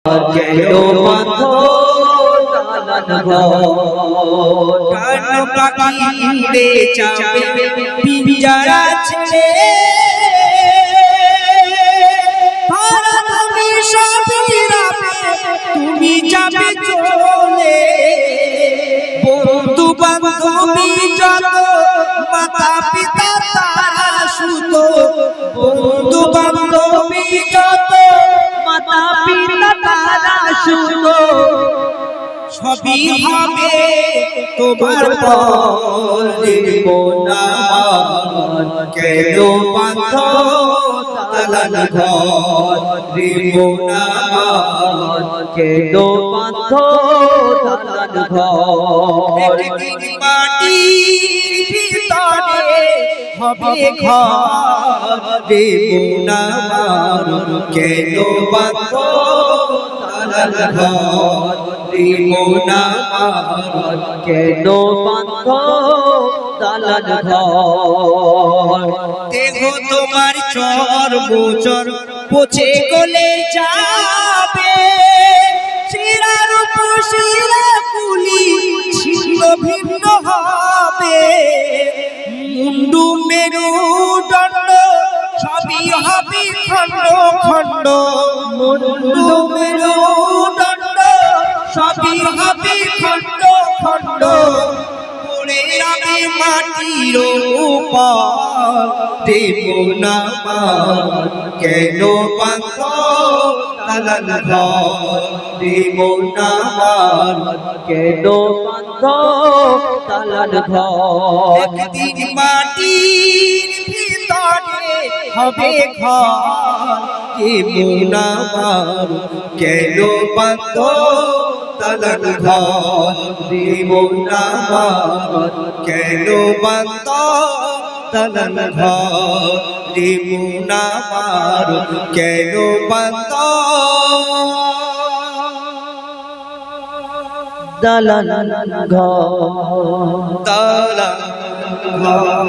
কেন বাঁধো দালান ঘর কান পাখি উড়ে যাবে পিঞ্জরা ছেড়ে তুমি যাবে চলে বন্ধু বান্ধবী যত মাতা পিতা তারা সুত বন্ধু বান্ধবী যত মাতা পিতা তারা সুত সবই হবে তোমার পর দেব না কেন বাঁধো দালান ঘর দেব না কেন বাঁধো দালান ঘর একদিন মাটির ভিতরে হবে ঘর দেব না কেন বাঁধো দালান ঘর দেব না কেন বাঁধো দালান ঘর দেহ তোমার চর মোচর পচে গলে যাবে শিরার উপর শিরা কুলি ছিন্ন ভিন্ন হবে মুন্ডু মেরুদণ্ড সবই হবে খণ্ড খণ্ড মুন্ডু মেরুদণ্ড সবই হবে খণ্ড খণ্ড পড়ে যাবে মাটির উপর দেব না কেন বাঁধো দালান ঘর দেব না কেন বাঁধো দালান ঘর একদিন মাটির ভিতরে হবে ঘর দেব না কেন বাঁধো দালান ঘর দেব না কেন বাঁধো দালান ঘর দেব না কেন বাঁধো দালান ঘর দালান ঘর